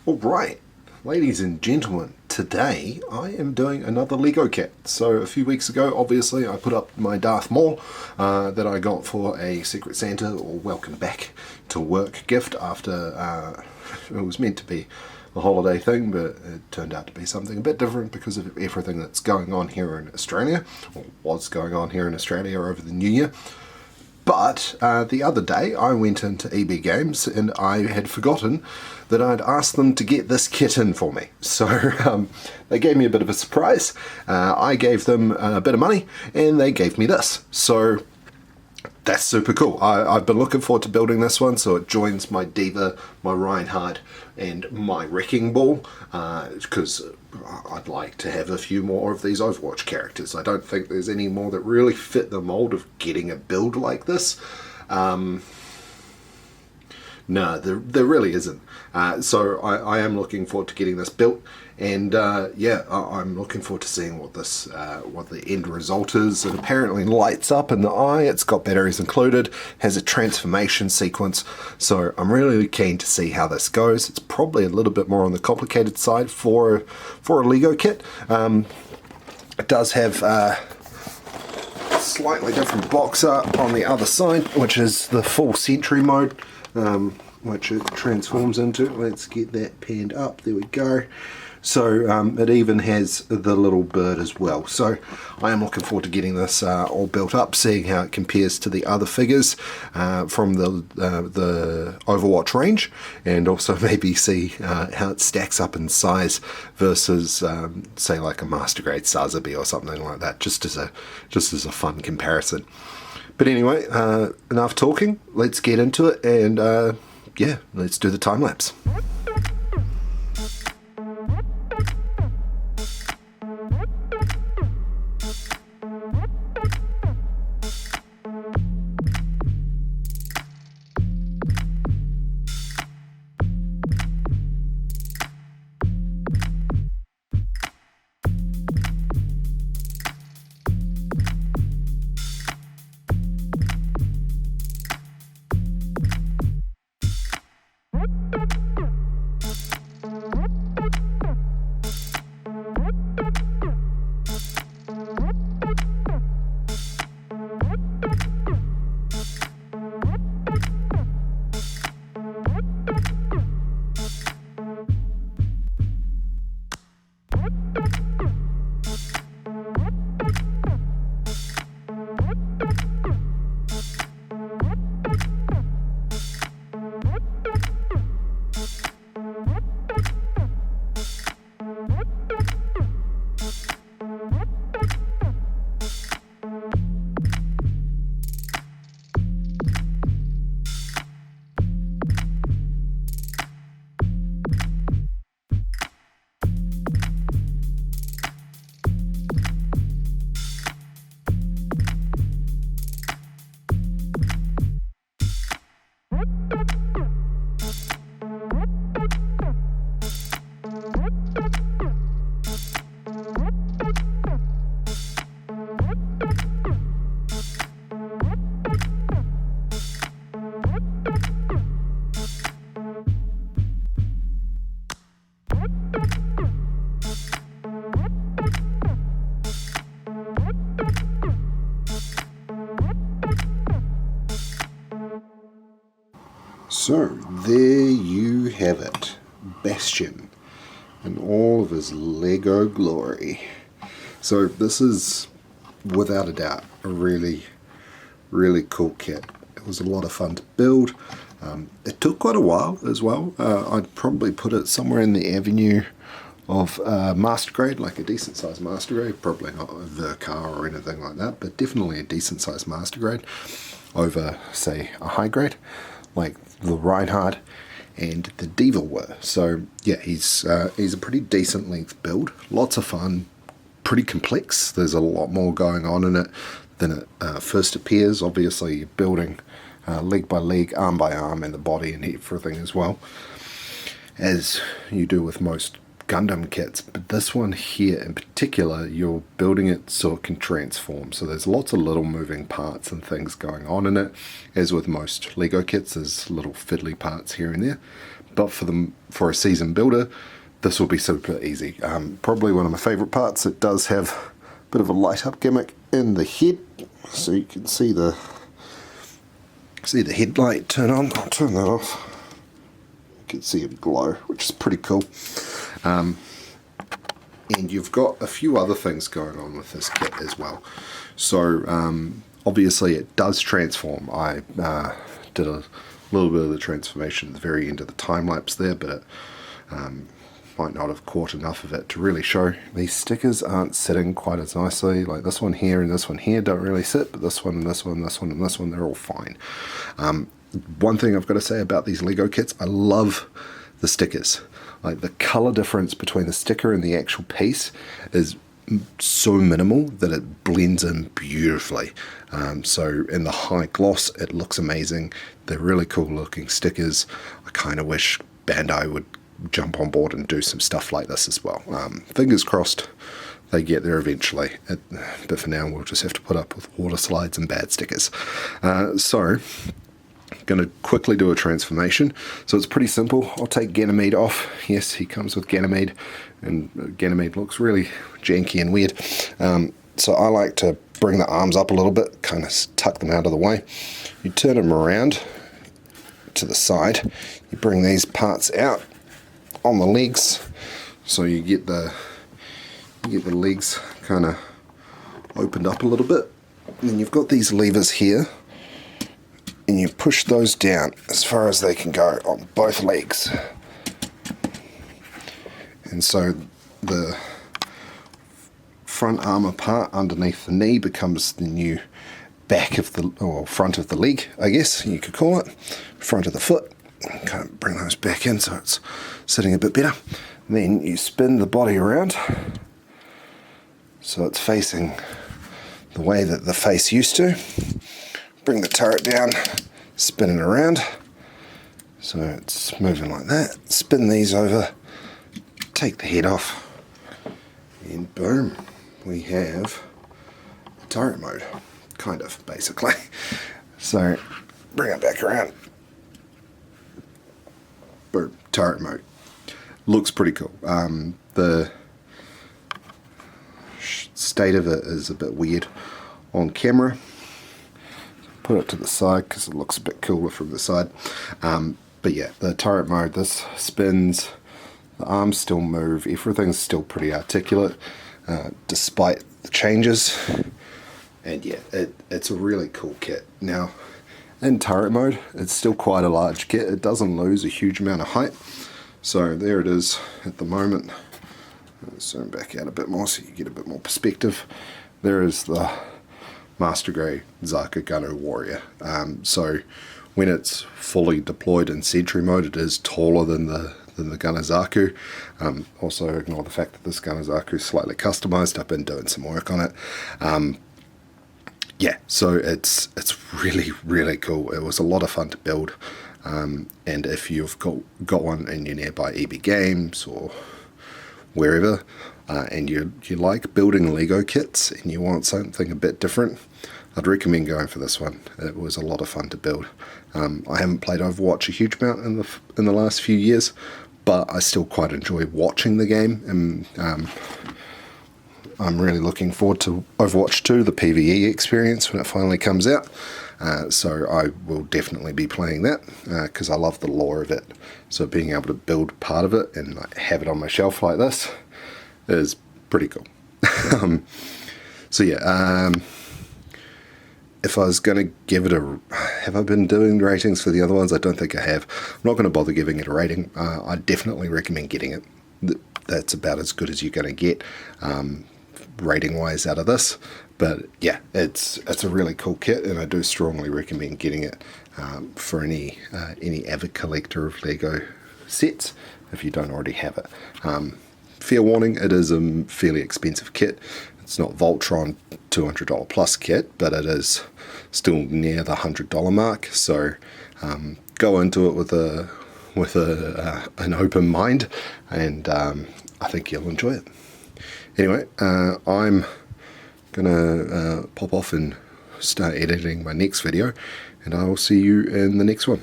Alright, ladies and gentlemen, today I am doing another Lego kit. So a few weeks ago, obviously, I put up my Darth Maul that I got for a Secret Santa or welcome back to work gift after it was meant to be a holiday thing, but it turned out to be something a bit different because of everything that's going on here in Australia, or was going on here in Australia over the New Year. But the other day I went into EB Games and I had forgotten that I'd asked them to get this kit in for me. So they gave me a bit of a surprise. I gave them a bit of money and they gave me this. So that's super cool. I've been looking forward to building this one, so it joins my Diva, my Reinhardt, and my Wrecking Ball, because I'd like to have a few more of these Overwatch characters. I don't think there's any more that really fit the mold of getting a build like this. No, there really isn't. So I am looking forward to getting this built, and yeah, I'm looking forward to seeing what the end result is. It apparently lights up in the eye. It's got batteries included, has a transformation sequence. So I'm really keen to see how this goes. It's probably a little bit more on the complicated side for a Lego kit. It does have a slightly different box art on the other side, which is the full Sentry mode. Which it transforms into. Let's get that panned up. There we go. So it even has the little bird as well. So I am looking forward to getting this all built up, seeing how it compares to the other figures from the Overwatch range, and also maybe see how it stacks up in size versus say like a Master Grade Sazabi or something like that, just as a fun comparison. But anyway, enough talking. Let's get into it, and yeah, let's do the time lapse. So there you have it, Bastion, in all of his Lego glory. So this is, without a doubt, a really, really cool kit. It was a lot of fun to build. It took quite a while as well. I'd probably put it somewhere in the avenue of Master Grade, like a decent sized Master Grade, probably not a Vercar or anything like that, but definitely a decent sized Master Grade over, say, a high grade, like the Reinhardt and the Diva were. So yeah, he's a pretty decent length build, lots of fun, pretty complex. There's a lot more going on in it than it first appears. Obviously you're building leg by leg, arm by arm, and the body and everything as well, as you do with most Gundam kits, but this one here in particular, you're building it so it can transform. So there's lots of little moving parts and things going on in it. As with most Lego kits, there's little fiddly parts here and there. But for a season builder, this will be super easy. Probably one of my favourite parts. It does have a bit of a light up gimmick in the head, so you can see the headlight turn on. I'll turn that off. You can see it glow, which is pretty cool. And you've got a few other things going on with this kit as well. So obviously it does transform. I did a little bit of the transformation at the very end of the time lapse there, but it might not have caught enough of it to really show. These stickers aren't sitting quite as nicely. Like this one here and this one here don't really sit, but this one and this one, this one and this one, they're all fine. One thing I've got to say about these Lego kits, I love the stickers. Like the color difference between the sticker and the actual piece is so minimal that it blends in beautifully. So in the high gloss, it looks amazing. They're really cool looking stickers. I kind of wish Bandai would jump on board and do some stuff like this as well. Fingers crossed they get there eventually. But for now, we'll just have to put up with water slides and bad stickers. So going to quickly do a transformation. So it's pretty simple. I'll take Ganymede off. Yes, he comes with Ganymede, and Ganymede looks really janky and weird. So I like to bring the arms up a little bit, kind of tuck them out of the way. You turn them around to the side. You bring these parts out on the legs, so you get the legs kind of opened up a little bit. And then you've got these levers here, and you push those down as far as they can go on both legs. And so the front armor part underneath the knee becomes the new back of the, or front of the leg, I guess you could call it, front of the foot. Kind of bring those back in so it's sitting a bit better. And then you spin the body around so it's facing the way that the face used to. Bring the turret down, spin it around so it's moving like that. Spin these over, take the head off, and boom, we have turret mode, kind of, basically. So bring it back around, boom, turret mode. Looks pretty cool. The state of it is a bit weird on camera. Put it to the side because it looks a bit cooler from the side. But yeah, the turret mode, this spins, the arms still move, everything's still pretty articulate despite the changes. And yeah, it's a really cool kit. Now, in turret mode, it's still quite a large kit. It doesn't lose a huge amount of height. So there it is at the moment. I'll zoom back out a bit more so you get a bit more perspective. There is the Master Grade Zaka Gunner Warrior. So when it's fully deployed in sentry mode, it is taller than the Gunner Zaku. Also ignore the fact that this Gunner Zaku is slightly customized. I've been doing some work on it. Yeah, so it's really, really cool. It was a lot of fun to build. And if you've got one in your nearby EB Games or wherever, and you like building Lego kits and you want something a bit different, I'd recommend going for this one. It was a lot of fun to build. I haven't played Overwatch a huge amount in the last few years, but I still quite enjoy watching the game, and I'm really looking forward to Overwatch 2, the PvE experience, when it finally comes out. So I will definitely be playing that because I love the lore of it. So being able to build part of it and like, have it on my shelf like this is pretty cool. So yeah, if I was going to give it a... Have I been doing ratings for the other ones? I don't think I have. I'm not going to bother giving it a rating. I definitely recommend getting it. That's about as good as you're going to get rating-wise out of this. But yeah, it's a really cool kit, and I do strongly recommend getting it for any avid collector of Lego sets if you don't already have it. Fair warning, it is a fairly expensive kit. It's not Voltron $200 plus kit, but it is still near the $100 mark. So go into it with an open mind, and I think you'll enjoy it. Anyway, I'm gonna pop off and start editing my next video, and I will see you in the next one.